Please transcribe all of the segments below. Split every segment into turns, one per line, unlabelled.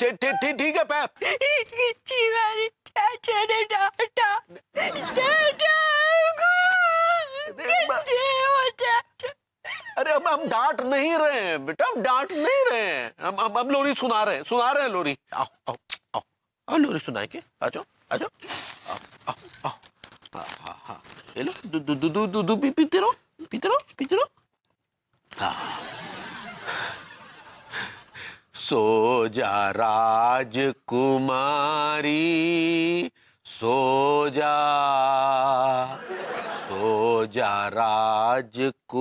ठीक है पैप।
चिवारी चाचा ने डांटा।
अरे हम डांट नहीं रहे हैं बेटा, हम डांट नहीं रहे हैं, हम लोरी सुना रहे हैं लोरी। आओ आओ आओ आओ लोरी सुनाएंगे, आ जाओ आ जाओ, आओ आओ आओ, हाँ हाँ ये लो दूध पीते रहो पीते रहो पीते रहो। हाँ। सो जा राजकुमारी सो जा राजकुमारी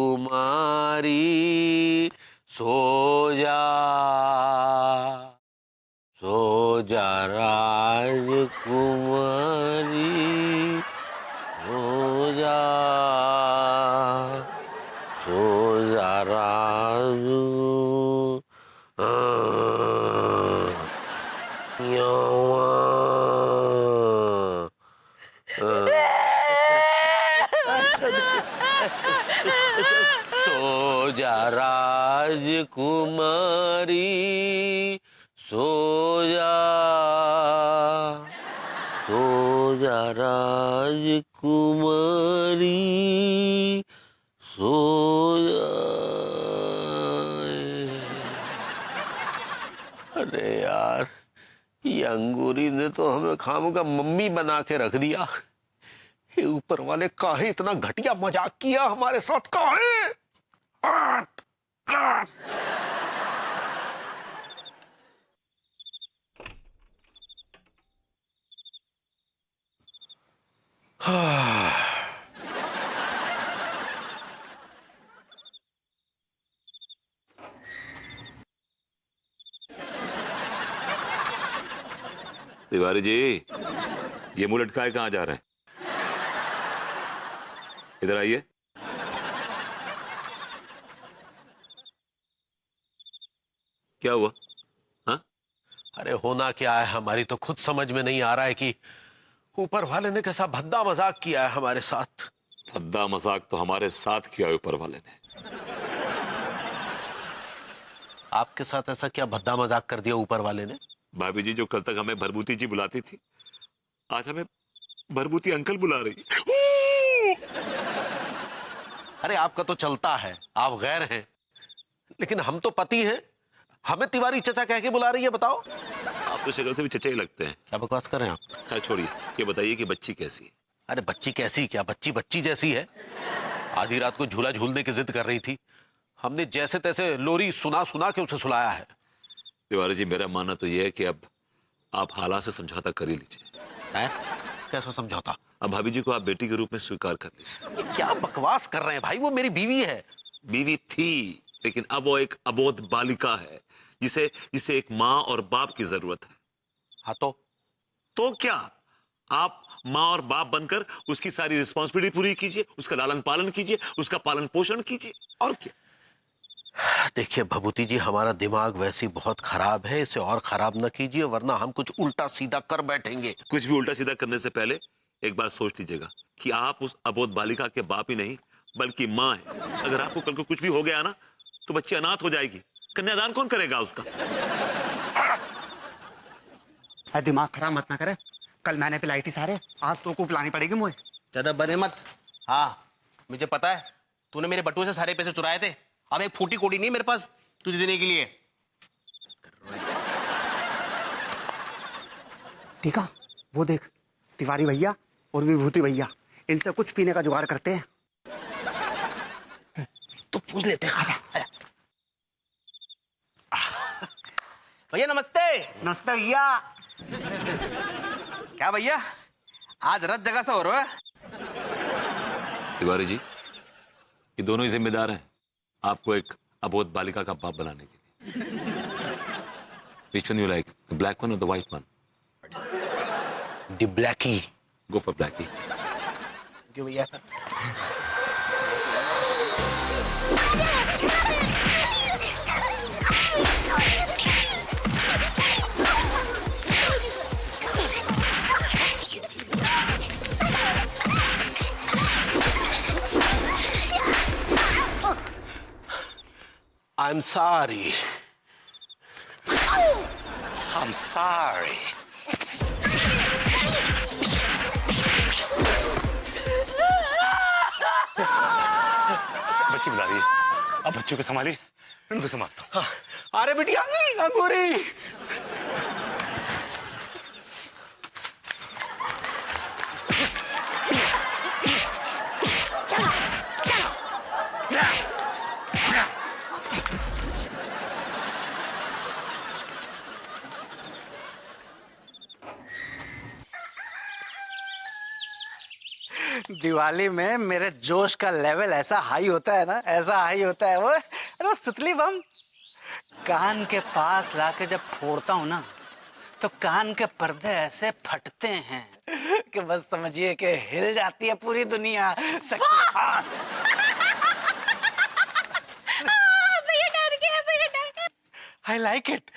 सो जा राजकुमारी सो जा राजू। सो जा राजकुमारी सो जा राजकुमारी सो जा। अरे यार ये अंगूरी ने तो हमें खामोगा मम्मी बना के रख दिया। ये ऊपर वाले काहे इतना घटिया मजाक किया हमारे साथ, काहे?
तिवारी जी, ये मुंह लटकाए कहाँ जा रहे हैं? इधर आइए। क्या हुआ? हाँ?
अरे होना क्या है, हमारी तो खुद समझ में नहीं आ रहा है कि ऊपर वाले ने कैसा भद्दा मजाक किया है हमारे साथ।
भद्दा मजाक तो हमारे साथ किया ऊपर वाले ने।
आपके साथ ऐसा क्या भद्दा मजाक कर दिया ऊपर वाले ने?
भाभी जी जो कल तक हमें भरभूति जी बुलाती थी, आज हमें भरभूति अंकल बुला रही।
अरे आपका तो चलता है, आप गैर हैं, लेकिन हम तो पति हैं, हमें तिवारी चचा कह के बुला रही है, बताओ।
आप तो शक्ल से भी चचा ही लगते हैं।
क्या बकवास कर रहे हैं आप?
खैर छोड़िए, ये बताइए कि बच्ची कैसी है?
अरे बच्ची कैसी क्या, बच्ची जैसी है। आधी रात को झूला झूलने की जिद कर रही थी, हमने जैसे तैसे लोरी सुना के उसे सुलाया है।
तिवारी जी मेरा मानना तो यह है कि अब आप हालात से समझौता कर ही लीजिए।
कैसा समझौता?
अब भाभी जी को आप बेटी के रूप में स्वीकार कर लीजिए।
ये क्या बकवास कर रहे हैं भाई, वो मेरी बीवी है।
बीवी थी, लेकिन अब वो एक अबोध बालिका है जिसे एक माँ और बाप की जरूरत है।
हाँ तो
क्या आप माँ और बाप बनकर उसकी सारी रिस्पॉन्सिबिलिटी पूरी कीजिए, उसका लालन पालन कीजिए, उसका पालन पोषण कीजिए, और क्या।
देखिए भभूति जी, हमारा दिमाग वैसे ही बहुत खराब है, इसे और खराब न कीजिए वरना हम कुछ उल्टा सीधा कर बैठेंगे।
कुछ भी उल्टा सीधा करने से पहले एक बार सोच लीजिएगा कि आप उस अबोध बालिका के बाप ही नहीं बल्कि माँ है। अगर आपको कल को कुछ भी हो गया ना तो बच्ची अनाथ हो जाएगी, कन्यादान कौन करेगा उसका?
दिमाग खराब मत ना करे, कल मैंने पिलाई थी सारे, आज तो को पिलानी पड़ेगी मुझे।
ज्यादा बने मत। हाँ मुझे पता है, तूने मेरे बटुए से सारे पैसे चुराए थे। अब एक फूटी कोड़ी नहीं मेरे पास तुझे देने के लिए।
ठीक है, वो देख तिवारी भैया और विभूति भैया, इनसे कुछ पीने का जुगाड़ करते हैं।
तो पूछ लेते हैं। आजा आजा। भैया नमस्ते।
नमस्ते भैया।
क्या भैया आज रात जगह सा हो रहा है?
तिवारी जी ये दोनों ही जिम्मेदार हैं आपको एक अबोध बालिका का बाप बनाने के लिए। Which one you like, the black one or the white one?
The blackie.
Go for blackie.
क्यों भैया?
I'm sorry.
I'm sorry. बच्ची बुला रही है, अब बच्चों को संभालिए, इनको संभालता हूँ।
अरे बिटिया अंगूरी।
दिवाली में मेरे जोश का लेवल ऐसा हाई होता है ना, ऐसा हाई होता है वो। अरे वो सुतली बम कान के पास लाके जब फोड़ता हूँ ना, तो कान के पर्दे ऐसे फटते हैं कि बस समझिए कि हिल जाती है पूरी दुनिया।
भैया डर गया, भैया डर गया।
I like it,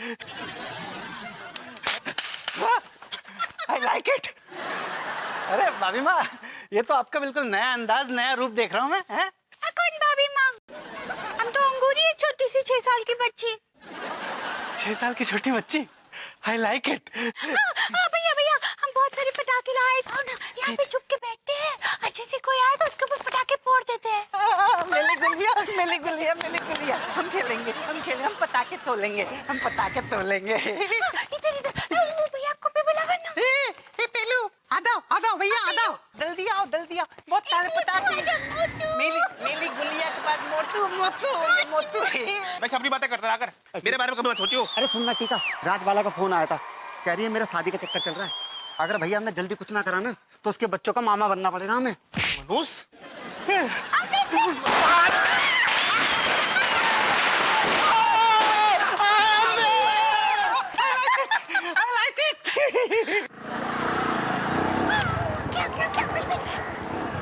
I like it. अरे भाभी माँ, ये तो आपका बिल्कुल नया अंदाज, नया रूप देख रहा हूँ मैं। हैं?
कौन भाभी माँ? हम तो अंगूरी है, छोटी सी 6 साल की बच्ची।
6 साल की छोटी बच्ची, आई लाइक इट।
भैया भैया, हम बहुत सारे पटाखे लाए थे ना, यहाँ पे चुप के बैठते हैं, अच्छे से कोई आए तो उसके ऊपर पटाखे फोड़ देते हैं।
मेली गुलिया, मेली गुलिया, मेली गुलिया, हम खेलेंगे, हम खेलेंगे, हम पटाखे तोलेंगे, हम पटाखे तोलेंगे।
इधर इधर, भैया आपको भी बुला करना।
पेलू, आ जाओ भैया, आ जाओ, जल्दी आओ, जल्दी आओ। बहुत सारे पटाखे। मेली गुलिया के बाद मोटू, मोटू, ये मोटू है।
मैं अपनी बातें करता रहा कर, मेरे बारे में कभी मत सोचियो।
अरे सुनना टीका, राजबाला का फोन आया था, कह रही है मेरा शादी का चक्कर चल रहा है, अगर भैया हमने जल्दी कुछ ना करा ना तो उसके बच्चों का मामा बनना पड़ेगा हमें।
मनोज,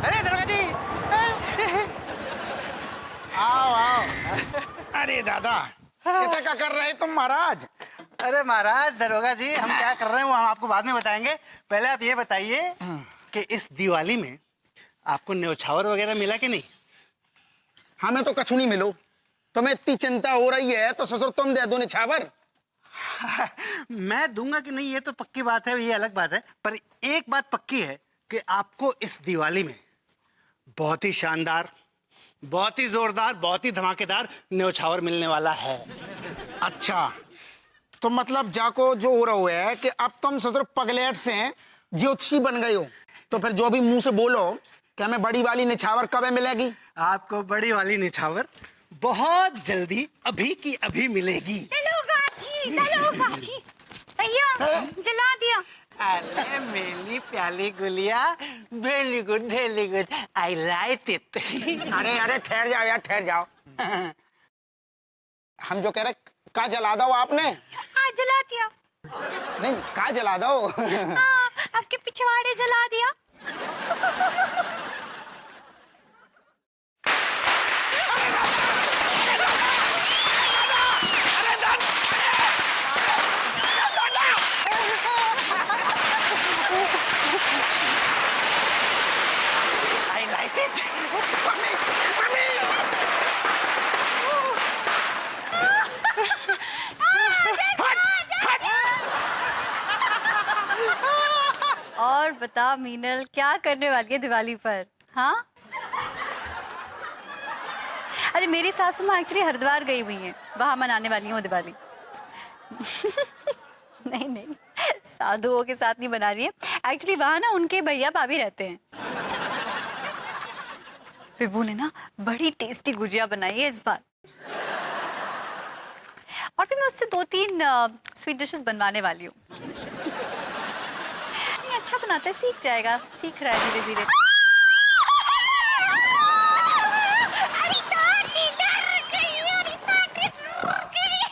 अरे दरोगा जी, आओ आओ।
अरे दादा, इतना क्या कर रहे तुम महाराज?
अरे महाराज, दरोगा जी, हम क्या कर रहे हैं वो हम आपको बाद में बताएंगे। पहले आप ये बताइए कि इस दिवाली में आपको न्योछावर वगैरह मिला कि नहीं?
हमें तो कछु नहीं मिलो। तुम्हें इतनी चिंता हो रही है तो ससुर तुम दे दो निछावर।
मैं दूंगा कि नहीं ये तो पक्की बात है, ये अलग बात है, पर एक बात पक्की है कि आपको इस दिवाली में बहुत ही शानदार, बहुत ही जोरदार, बहुत ही धमाकेदार न्योछावर मिलने वाला है।
अच्छा, तो मतलब जाको जो हो रहा है कि अब तुम ससुर पगलेट से ज्योतिषी बन गए हो, तो फिर जो भी मुंह से बोलो कि हमें बड़ी वाली निछावर कब मिलेगी?
आपको बड़ी वाली निछावर बहुत जल्दी, अभी की अभी मिलेगी।
भैया जला दिया।
अरे मेरी प्याली Gulia, very good, very good, I like it.
अरे अरे ठहर जाओ यार, ठहर जाओ। हम जो कह रहे का जला दो आपने?
हाँ जला दिया।
नहीं, का जला दो।
हाँ, आपके पिछवाड़े जला दिया।
I like it.
और बता मीनल, क्या करने वाली है दिवाली पर? हाँ, अरे मेरी सासू माँ एक्चुअली हरिद्वार गई हुई हैं, वहां मनाने वाली हूँ दिवाली। नहीं नहीं, साधुओं के साथ नहीं बना रही है, एक्चुअली वहां ना उनके भैया भाभी रहते हैं। विभू ने ना बड़ी टेस्टी गुजिया बनाई है इस बार, और फिर मैं उससे 2-3 स्वीट डिशेस बनवाने वाली हूँ। अच्छा बनाता है, सीख जाएगा, सीख रहा है धीरे धीरे।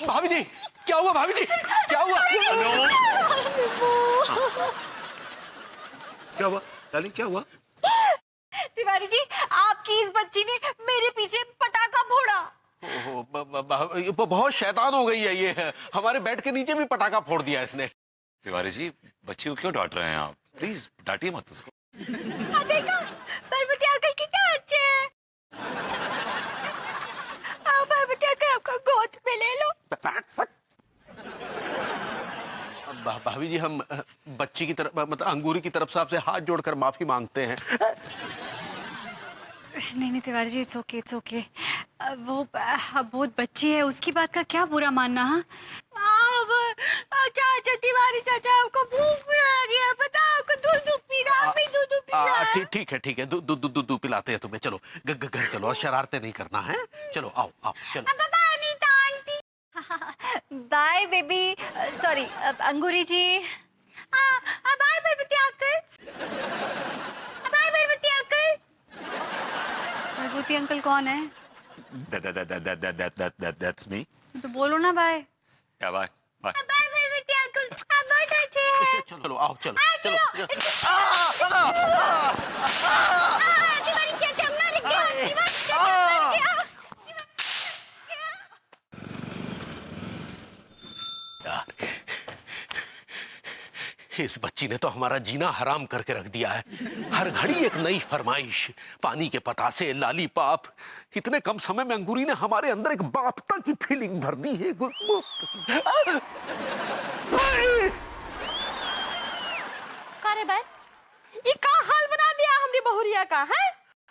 भाभी जी क्या हुआ? भाभी जी क्या हुआ? क्या हुआ डार्लिंग, क्या हुआ?
तिवारी जी, आपकी इस बच्ची ने मेरे पीछे पटाखा फोड़ा।
बहुत शैतान हो गई है ये, हमारे बेड के नीचे भी पटाखा फोड़ दिया इसने।
तिवारी जी, बच्ची को क्यों डांट रहे हैं आप? प्लीज डांटिए मत उसको।
देखा, पर मुझे अंकल कितना अच्छे हैं। आओ भाई बेटा, आपका गोद पे ले लो।
भाभी जी, हम बच्ची की तरफ, मतलब अंगूरी की तरफ से आपसे हाथ जोड़कर माफी मांगते हैं।
नहीं नहीं तिवारी जी, इट्स ओके। वो बहुत बच्ची है, उसकी बात का क्या बुरा मानना। हाँ चाचा, तिवारी चाचा, आपको भूख लगी है, बताओ, आपको दूध पीना, अभी दूध पीना।
ठीक है, दूध पिलाते हैं तुम्हें। चलो घर चलो, और शरारतें नहीं करना है। चलो आओ चलो।
Bye baby, sorry Angoori ji. Bye Barbati uncle. Bye Barbati uncle. Barbati uncle कौन है?
That's me.
तो बोलो ना bye.
Yeah, bye.
Bye Barbati uncle, आप बहुत अच्छे हैं।
चलो आओ चलो।
तिवारी चाचा मर गया, तिवारी चाचा मर गया।
इस बच्ची ने तो हमारा जीना हराम करके रख दिया है। हर घड़ी एक नई फरमाइश, पानी के पतासे, लॉलीपॉप। इतने कम समय में अंगूरी ने हमारे अंदर एक बापता की फीलिंग भर दी है।
अरे भाई, ये का हाल बना दिया हमरी बहुरिया का है?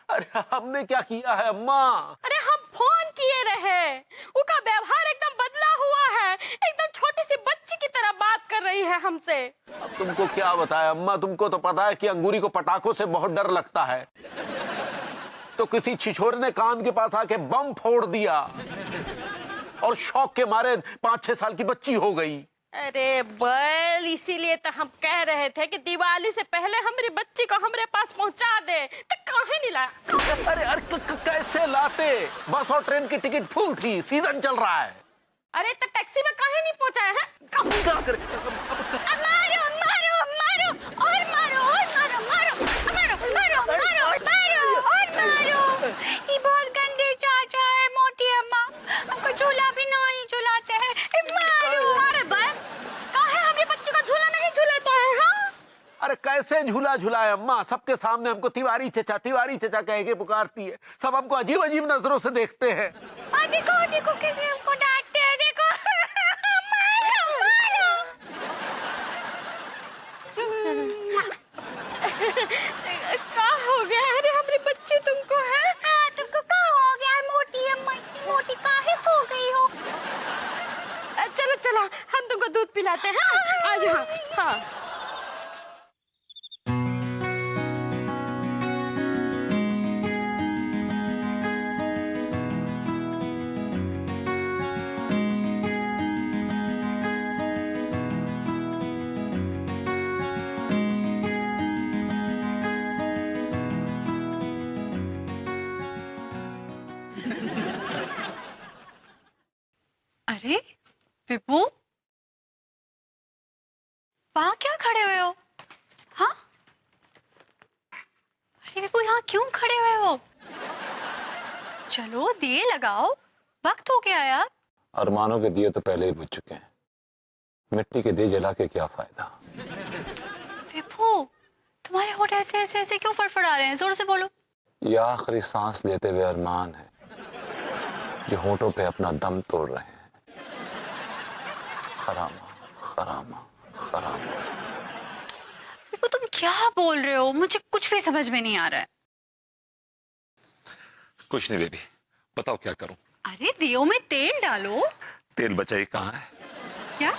अरे हमने क्या किया है अम्मा?
अरे हम फोन किए रहे, उसका व्यवहार एकदम बदला हुआ है, एकदम छोटी सी बच्ची की तरह बात कर रही है हमसे।
अब तुमको क्या बताया अम्मा, तुमको तो पता है कि अंगूरी को पटाखों से बहुत डर लगता है। तो किसी छिछोरे ने कान के पास आके बम फोड़ दिया और शौक के मारे 5-6 साल की बच्ची हो गई।
अरे बल, इसीलिए तो हम कह रहे थे कि दिवाली से पहले हमारी बच्ची को हमारे पास पहुंचा दे, तो काहे नहीं लाया?
अरे कैसे लाते? बस और ट्रेन की टिकट फुल थी, सीजन चल रहा है।
अरे तो टैक्सी में काहे नहीं पहुंचाया है?
क्या करे?
मारो मारो मारो और मारो और मारो मारो मारो मारो मारो मारो और मारो। ये बहुत गंदे चाचा है, मोटी अम्मा हमको झूला भी नहीं झुलाते हैं। मारो।
अरे भाई, काहे हमारी बच्ची को झूला नहीं झूलाता है? हाँ,
अरे कैसे झूला झुलाए अम्मा? सबके सामने हमको तिवारी चचा कह के पुकारती है। सब हमको अजीब अजीब नजरों से देखते हैं।
देखो कैसे हमको डांटते हैं, देखो। मारो मारो।
क्या हो गया? अरे हमारी बच्ची तुमको है?
तुमको क्या हो गया? मोटी अम्मा इतनी मोटी काहे हो गई हो?
चलो हम तुमको दूध पिलाते हैं। आज हाँ।
अरे विपू, वहां क्या खड़े हुए हो? हाँ, अरे विपू, यहाँ क्यों खड़े हुए हो? चलो दिए लगाओ, वक्त हो गया यार।
अरमानों के दिए तो पहले ही बुझ चुके हैं, मिट्टी के दिए जला के क्या फायदा।
विपू, तुम्हारे होठ ऐसे क्यों फड़फड़ा रहे हैं? जोर से बोलो।
ये आखिरी सांस लेते हुए अरमान है जो होठों पे अपना दम तोड़ रहे हैं। खरामा खरामा खरामा।
विपू, तुम क्या बोल रहे हो? मुझे कुछ भी समझ में नहीं आ रहा है।
कुछ नहीं बेबी, बताओ क्या करूं?
अरे दियो में तेल डालो।
तेल बचाई कहाँ है?
क्या?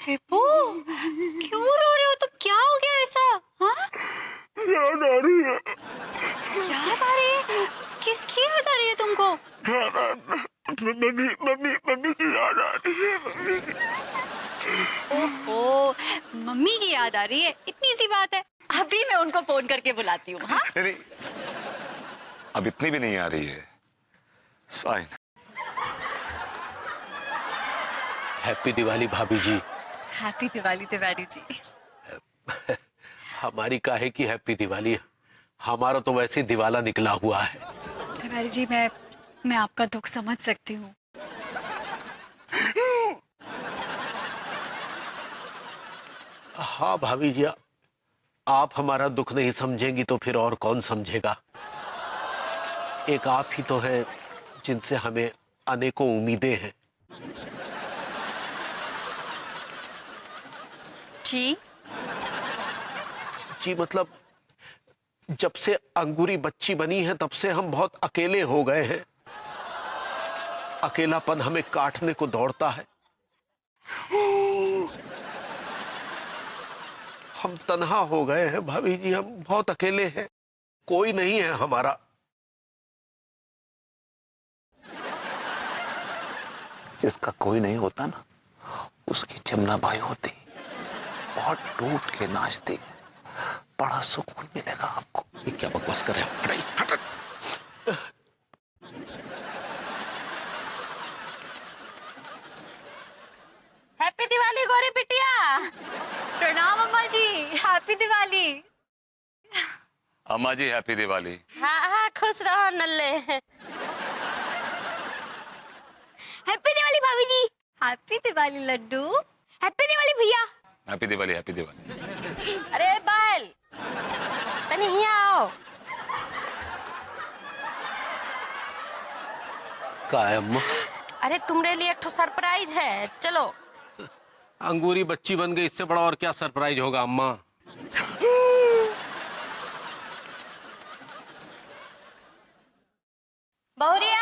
विपू, क्यों रो रहे हो तुम? क्या हो गया ऐसा? हाँ?
याद आ रही है।
याद आ रही है? किसकी याद आ रही है तुमको?
मम्मी की याद आ रही है।
ओहो, मम्मी की याद आ रही है? इतनी सी बात है, अभी मैं उनको फोन करके बुलाती हूँ। हाँ?
नहीं, अब इतनी भी नहीं आ रही है। फाइन।
हैप्पी दिवाली भाभी जी।
हैप्पी दिवाली तिवारी जी।
हमारी काहे की हैप्पी दिवाली? हमारा तो वैसे ही दिवाला निकला हुआ है।
तिवारी जी, मैं आपका दुख समझ सकती हूँ।
हाँ भाभी जी, आप हमारा दुख नहीं समझेंगी तो फिर और कौन समझेगा? एक आप ही तो है जिनसे हमें अनेकों उम्मीदें हैं।
जी
जी मतलब जब से अंगूरी बच्ची बनी है तब से हम बहुत अकेले हो गए हैं। अकेलापन हमें काटने को दौड़ता है। हम तन्हा हो गए हैं भाभी जी, हम बहुत अकेले हैं, कोई नहीं है हमारा।
जिसका कोई नहीं होता ना, उसकी जमुना बाई होती, बहुत टूट के नाचती, बड़ा सुकून मिलेगा आपको।
ये क्या बकवास कर रहे हो? हटाइए, हट।
हैप्पी दिवाली गौरी बिटिया।
प्रणाम अम्मा जी, हैप्पी दिवाली।
अम्मा जी हैप्पी दिवाली।
हाँ हाँ, खुश रहो नल्ले।
हैप्पी दिवाली भाभी जी। हैप्पी दिवाली लड्डू। हैप्पी दिवाली भैया।
Happy Diwali happy Diwali.
अरे बैल, तनी यहाँ आओ।
क्या है अम्मा?
अरे तुम्हारे लिए एक ठो सरप्राइज है, चलो।
अंगूरी बच्ची बन गई, इससे बड़ा और क्या सरप्राइज होगा अम्मा?
बहुरिया,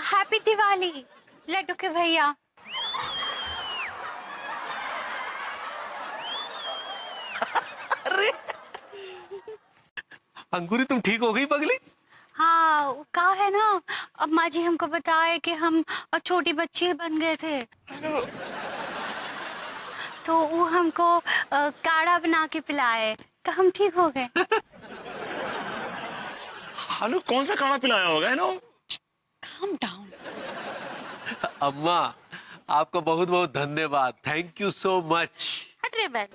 हैप्पी दिवाली लड्डू के भैया।
अंगूरी तुम ठीक हो गई पगली?
हाँ, कहा है ना, अम्मा जी हमको बताए कि हम छोटी बच्ची बन गए थे, तो वो हमको काढ़ा बना के पिलाए, तो हम ठीक हो गए।
हालो कौन सा काढ़ा पिलाया होगा है ना?
Calm down.
अम्मा आपका बहुत बहुत धन्यवाद, थैंक यू सो मच।
अरे बैल,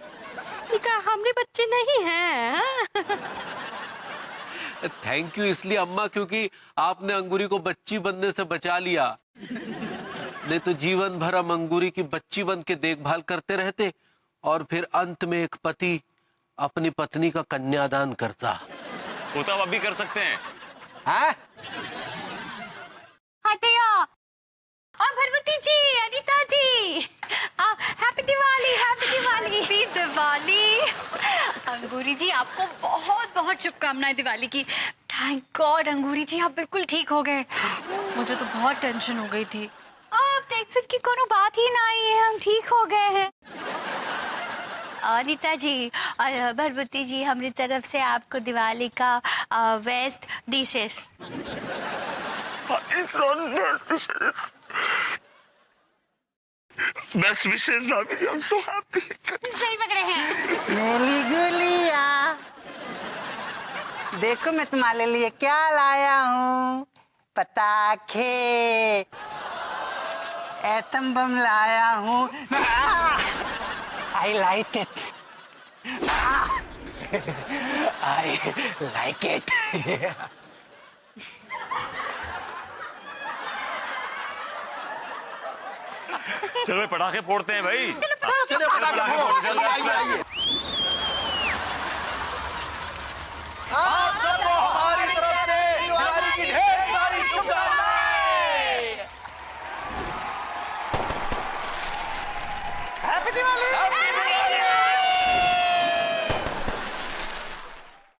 ये क्या हमरे बच्चे नहीं हैं?
थैंक यू इसलिए अम्मा क्योंकि आपने अंगूरी को बच्ची बनने से बचा लिया, नहीं तो जीवन भर हम अंगूरी की बच्ची बन के देखभाल करते रहते और फिर अंत में एक पति अपनी पत्नी का कन्यादान करता।
वो तो आप भी कर सकते हैं।
हाँ?
हटिया और Bharvati ji, Anita ji, happy Diwali, happy Diwali. Happy Diwali. Angoori ji आपको बहुत बहुत शुभकामनाएं दिवाली की। थैंक गॉड अंगूरी जी आप बिल्कुल ठीक हो गए, मुझे तो बहुत टेंशन हो गई थी। अब टेंशन की कोनो बात ही ना आई है, हम ठीक हो गए हैं। अनीता जी और भरवती जी, हमारी तरफ से आपको दिवाली का बेस्ट डिशेस।
बेस्ट विशेस भाभी, आई एम सो हैप्पी।
सही पकड़े हैं।
मेरी गुलिया, देखो मैं तुम्हारे लिए क्या लाया हूँ, पटाखे, एटम बम लाया हूँ। I like it. I like it.
चलो भाई पटाखे फोड़ते हैं भाई।
चलिए पटाखे फोड़ो,
चलो,
आइए, आइए। आप सब